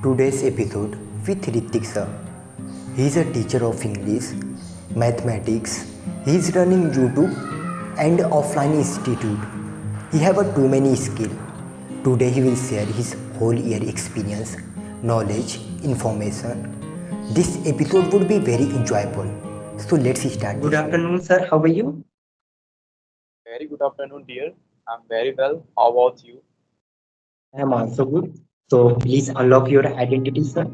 Today's episode with Ritik sir. He is a teacher of English, mathematics. He is running YouTube and offline institute. He have a too many skill. Today he will share his whole year experience, knowledge, information. This episode would be very enjoyable. So let's start. Good afternoon, sir. How are you? Very good afternoon, dear. I'm very well. How about you? I am also good. So please unlock your identity, sir.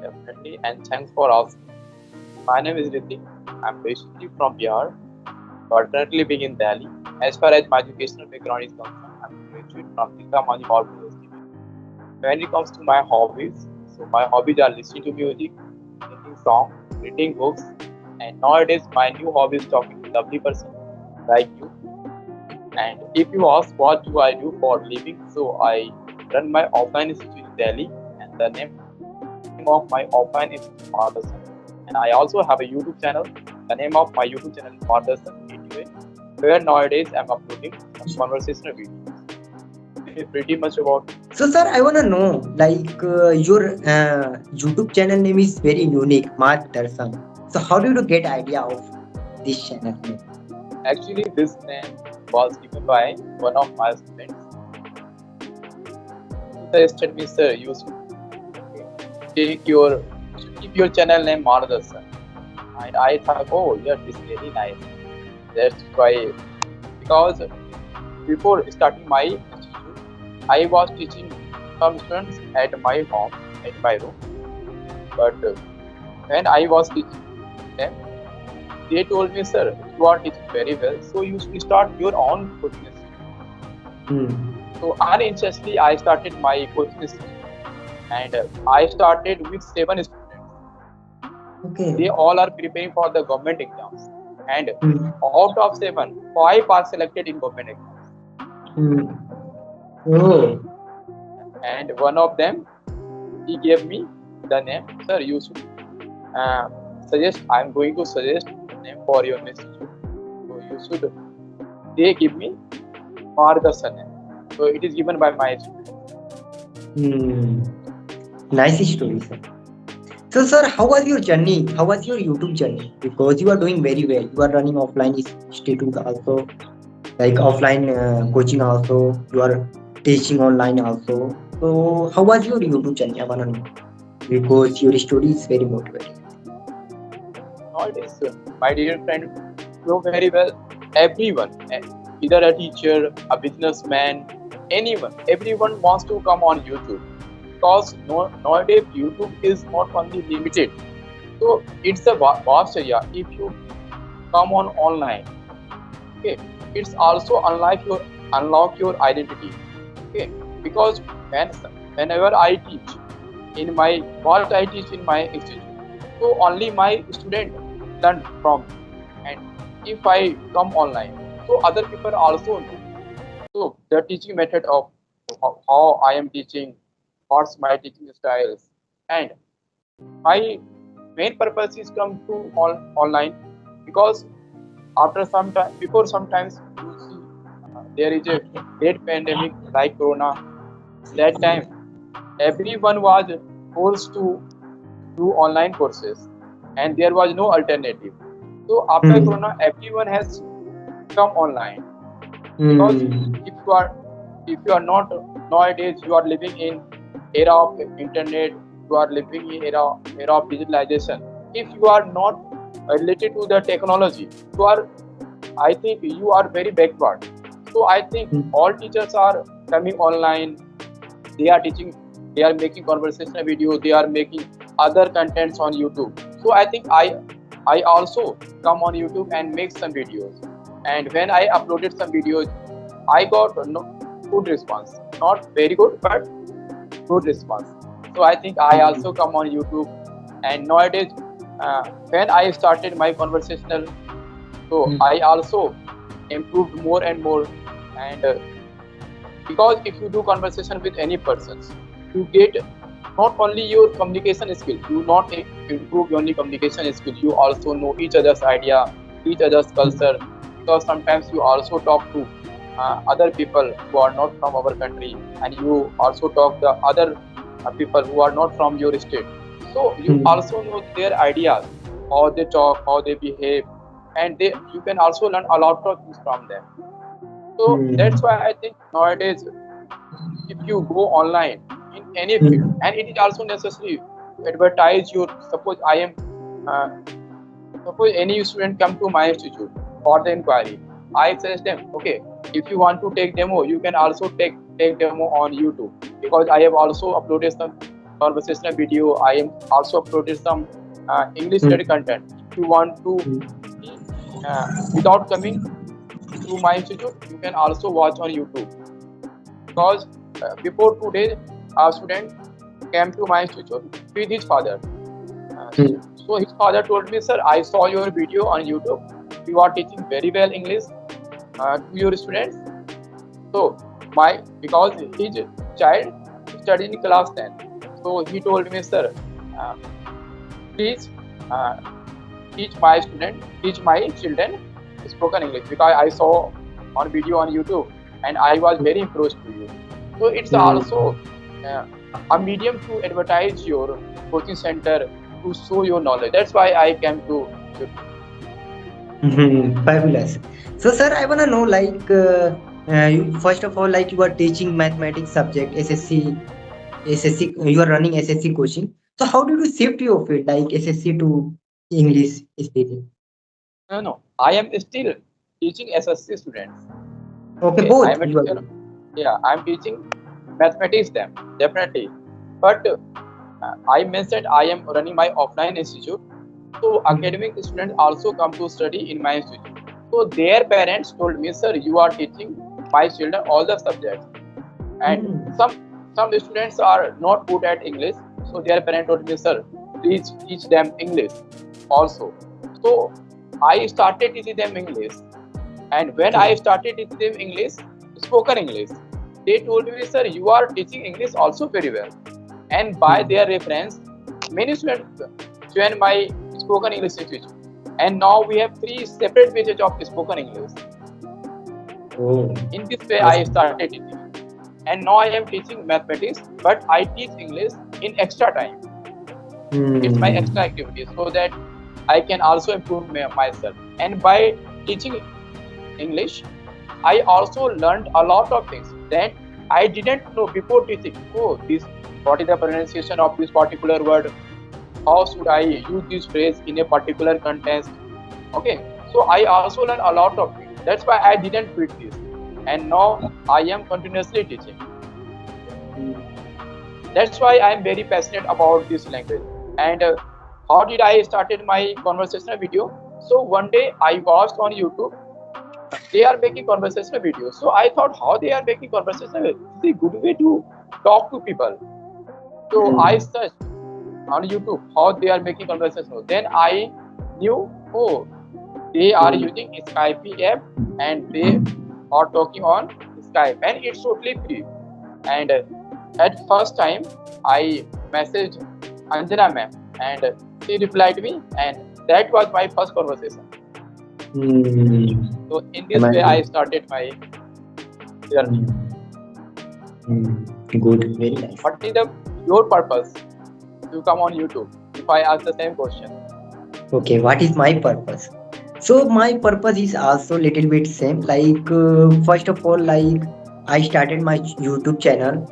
Definitely, and thanks for asking. My name is Ritik. I'm basically from Bihar, but currently living in Delhi. As far as my educational background is concerned, I'm a graduate from Mani University. When it comes to my hobbies, so my hobbies are listening to music, singing songs, reading books, and nowadays my new hobby is talking to lovely person like you. And if you ask what do I do for living, so I run my offline institute in Delhi, and the name of my offline institute is Motherson. And I also have a YouTube channel. The name of my YouTube channel is Motherson Anyway, where nowadays I'm uploading some conversational videos. This is pretty much about. So, sir, I wanna know, your YouTube channel name is very unique, Mark Darshan. So, how did you get idea of this channel name? Actually, this name was given by one of my students. He suggested me, sir, you should keep your channel name Motherson. And I thought, oh, yeah, this is really nice. Let's try it. Because before starting my institute, I was teaching some students at my home, at my room. But when I was teaching them, they told me, sir, you are teaching very well, so you should start your own coaching institute. So unintentionally, I started my coaching institute, and I started with 7 students. Okay. They all are preparing for the government exams, and out of 7, 5 are selected in government exams. Oh. And one of them, he gave me the name, sir, you should I'm going to suggest the name for your institute. So you should, they give me Margasan name. So it is given by my student. Nice story, sir. So, sir, how was your journey? How was your YouTube journey? Because you are doing very well. You are running offline institute also, like offline coaching also. You are teaching online also. So, how was your YouTube journey? I wanna know because your story is very motivating. Nowadays, my dear friend, know very well. Everyone, either a teacher, a businessman, anyone, everyone wants to come on YouTube. Because nowadays YouTube is not only limited, so it's a vast area. If you come on online, okay, it's also unlock your identity, okay, because whenever I teach in my institute, so only my student learn from, and if I come online, so other people also know. So the teaching method of how I am teaching, what's my teaching styles, and my main purpose is come to online, because after some time, before sometimes you see there is a great pandemic like Corona. That time everyone was forced to do online courses, and there was no alternative. So after Corona, everyone has come online, because if you are not, nowadays you are living in era of internet, you are living in era of digitalization. If you are not related to the technology, I think you are very backward. So I think all teachers are coming online. They are teaching, they are making conversational videos, they are making other contents on YouTube. So I think I also come on YouTube and make some videos. And when I uploaded some videos, I got good response. Not very good, but good response. So I think I also come on YouTube. And nowadays, when I started my conversational, so I also improved more and more. And because if you do conversation with any person, you get not only your communication skill, you not improve only communication skill, you also know each other's idea, each other's culture, because sometimes you also talk to other people who are not from our country, and you also talk the other people who are not from your state. So you also know their ideas, how they talk, how they behave, and you can also learn a lot of things from them. So that's why I think nowadays, if you go online in any field, and it is also necessary to advertise your. Uh, Suppose any student come to my institute for the inquiry, I suggest them, okay, if you want to take demo, you can also take demo on YouTube, because I have also uploaded some conversational video. I am also uploaded some English study content. If you want to see without coming to my institute, you can also watch on YouTube, because before today, a student came to my institute with his father. So his father told me, sir, I saw your video on YouTube. You are teaching very well English to your students. So because his child studied in class 10, so he told me, sir, uh, please uh, teach my children spoken English, because I saw on video on YouTube and I was very impressed to you. So it's also uh, a medium to advertise your coaching center, to show your knowledge. That's why I came to YouTube. Fabulous. So, sir, I wanna know, like, first of all, like, you are teaching mathematics subject, SSC. You are running SSC coaching. So, how did you shift your field, like SSC to English speaking? No, I am still teaching SSC students. Okay, Okay, I am both a you are teacher. doing. Yeah, I am teaching mathematics them definitely. But I mentioned I am running my offline institute. So academic students also come to study in my institute. So their parents told me, sir, you are teaching my children all the subjects, and some students are not good at English. So their parents told me, sir, please teach them English also. So I started teaching them English, and when I started teaching them English, spoken English, they told me, sir, you are teaching English also very well. And by their reference, many students join my spoken English institute. And now we have 3 separate pages of spoken English. Oh, In this way, yes. I started teaching. And now I am teaching mathematics, but I teach English in extra time. It's my extra activity, so that I can also improve myself. And by teaching English, I also learned a lot of things that I didn't know before teaching. Oh, what is the pronunciation of this particular word? How should I use this phrase in a particular context? Okay, so I also learned a lot of things. That's why I didn't quit this, and now I am continuously teaching. That's why I am very passionate about this language. And how did I started my conversational video? So one day I watched on YouTube, they are making conversational videos. So I thought, how they are making conversational videos? It's a good way to talk to people. So I searched on YouTube how they are making conversational. Then I knew, oh, they are using Skype app and they are talking on Skype, and it's totally free. And at first time, I messaged Anjana ma'am, and she replied me, and that was my first conversation. So in this way, I started my journey. Good, very nice. What is your purpose to come on YouTube? If I ask the same question. Okay, what is my purpose? So my purpose is also little bit same. Like first of all, like I started my YouTube channel.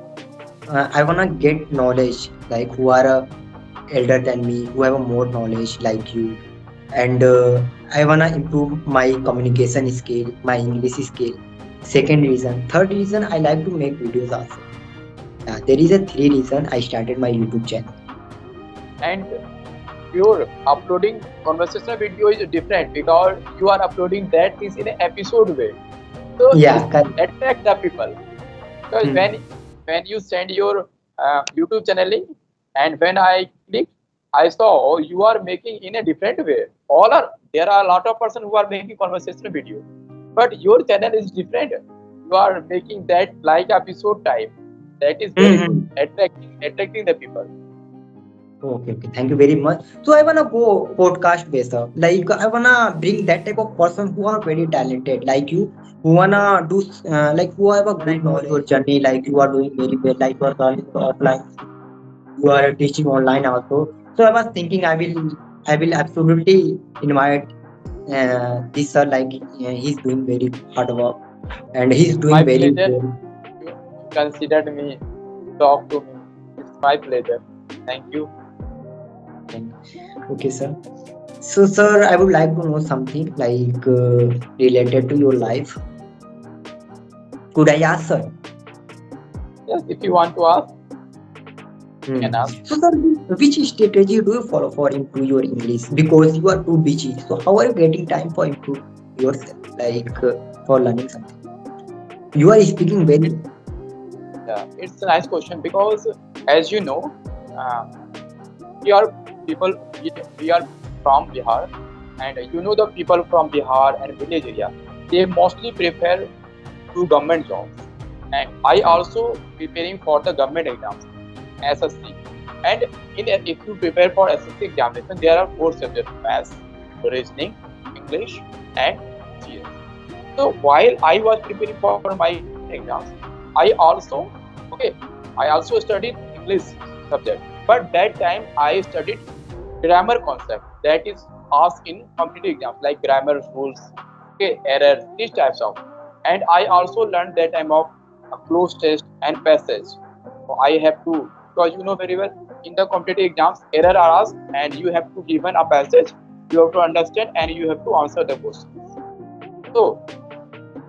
I wanna get knowledge, like who are elder than me, who have a more knowledge like you, and I wanna improve my communication skill, my English skill. Second reason, third reason, I like to make videos also. There is a 3 reason I started my YouTube channel. And your uploading conversational video is different, because you are uploading that is in an episode way. So Yeah, this correct. attract the people, because when you send your YouTube channel link, and when I click, I saw, oh, you are making in a different way. There are a lot of person who are making conversational video, but your channel is different. You are making that like episode type. That is very good, attracting the people. Okay, okay. Thank you very much. So I wanna go podcast based. Like I wanna bring that type of person who are very talented, like you, who wanna do like who have a good knowledge or journey, like you are doing very well, like you are learning offline. you are teaching online also. So I was thinking I will absolutely invite this sir, like he's doing very hard work and he's doing My very pleasure. well. You considered me, talk to me. It's my pleasure. Thank you. Okay, sir. So, sir, I would like to know something like related to your life. Could I ask, sir? Yes, if you want to ask, you Hmm. can ask. So, sir, which strategy do you follow for improve your English? Because you are too busy. So, how are you getting time for improve yourself, like for learning something? You are speaking very. It's a nice question because, as you know, uh, we are people. We are from Bihar, and you know the people from Bihar and village area. They mostly prefer to government jobs, and I also preparing for the government exams, SSC. And if you prepare for SSC examination, there are four subjects: maths, reasoning, English, and GS. So while I was preparing for my exams, I also okay, I also studied English subject. But that time I studied grammar concept that is asked in competitive exams like grammar rules, okay, errors, these types of. And I also learned that time of a close test and passage. So I have to, because you know very well in the competitive exams error are asked and you have to given a passage, you have to understand and you have to answer the questions. So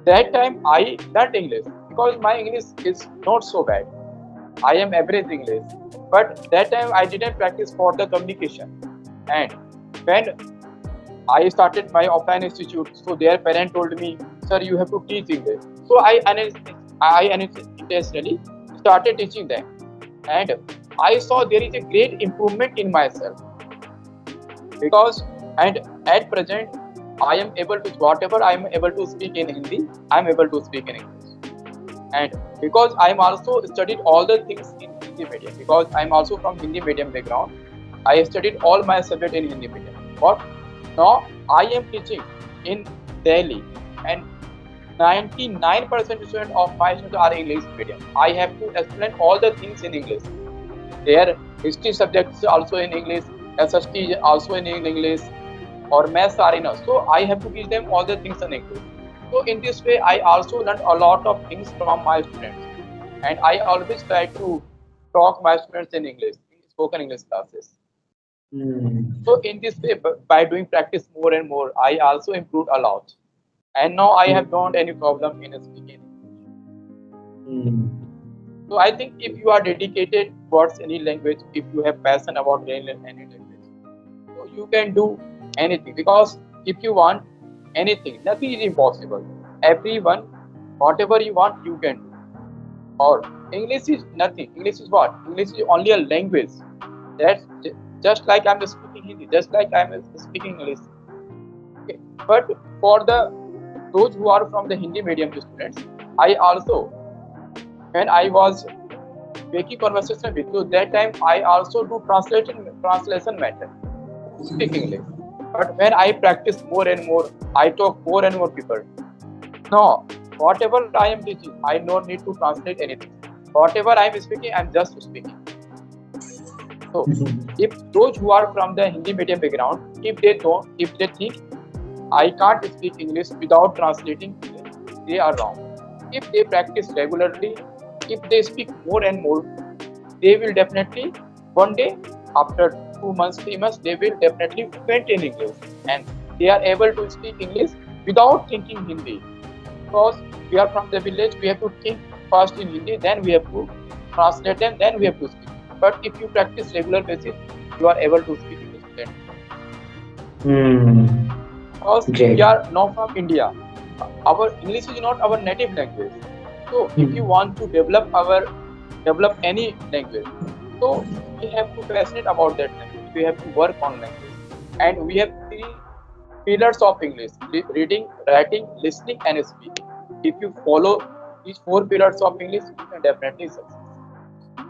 that time I learned English because my English is not so bad. I am average English. But that time I didn't practice for the communication. And when I started my offline institute, so their parent told me, "Sir, you have to teach English." So I intentionally started teaching them, and I saw there is a great improvement in myself because and at present I am able to whatever I am able to speak in Hindi, I am able to speak in English. And because I'm also studied all the things in Hindi medium because I'm also from Hindi medium background, I studied all my subject in Hindi medium. But now I am teaching in Delhi, and 99% students of my students are English medium. I have to explain all the things in English. Their history subjects also in English, SST also in English, or maths are in us. So I have to teach them all the things in English. So in this way, I also learned a lot of things from my students, and I always try to talk my students in English, in spoken English classes. Hmm. So in this way, by doing practice more and more, I also improved a lot, and now I have don't any problem in speaking English. Hmm. So I think if you are dedicated towards any language, if you have passion about any language, so you can do anything because if you want anything, nothing is impossible. Everyone, whatever you want, you can do. Or English is nothing. English is what? English is only a language. That's just like I'm speaking Hindi, just like I'm speaking English. Okay. But for the those who are from the Hindi medium students, I also when I was making conversation with you, that time I also do translation method to speak English. But when I practice more and more, I talk more and more people. No, whatever I am teaching, I don't need to translate anything. Whatever I am speaking, I am just speaking. So, if those who are from the Hindi medium background, if they think I can't speak English without translating English, they are wrong. If they practice regularly, if they speak more and more, they will definitely one day after 2 months, 3 months, they will definitely fluent in English and they are able to speak English without thinking Hindi. Because we are from the village, we have to think first in Hindi, then we have to translate them, then we have to speak. But if you practice regular basis, you are able to speak English fluently. Hmm. Because we Great. are not from India, our English is not our native language. So if you want to develop any language, so we have to passionate about that language. We have to work on language, and we have three pillars of English: reading, writing, listening, and speaking. If you follow these four pillars of English, you can definitely succeed.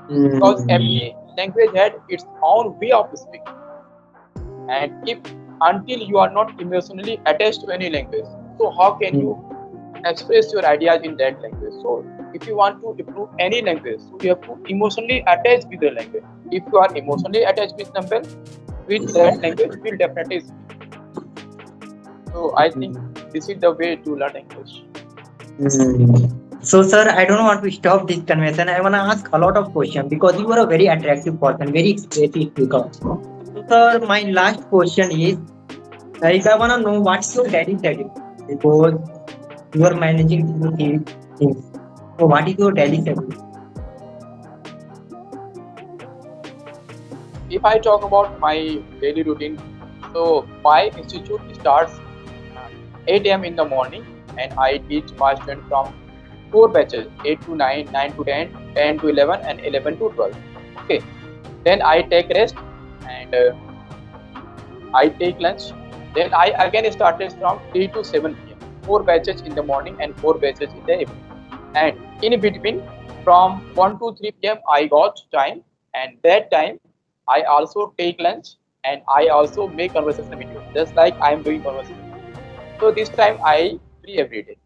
Because Hmm. every language had its own way of speaking, and if until you are not emotionally attached to any language, so how can you express your ideas in that language. So if you want to improve any language, so you have to emotionally attach with the language. If you are emotionally attached with something, with that language will definitely speak. So I think this is the way to learn English. So, sir, I don't want to stop this conversation. I want to ask a lot of questions because you are a very attractive person, very expressive speaker. So, sir, my last question is like I want to know what's your daily schedule because you are managing things. So, what is your daily schedule? If I talk about my daily routine, so my institute starts 8 a.m. in the morning, and I teach my students from four batches: 8 to 9, 9 to 10, 10 to 11, and 11 to 12. Okay, then I take rest, and I take lunch. Then I again started from 3 to 7 p.m. Four batches in the morning and four batches in the evening. And in between, from 1 to 3 p.m. I got time, and that time I also take lunch, and I also make conversation with you, just like I am doing conversation. So this time I free every day.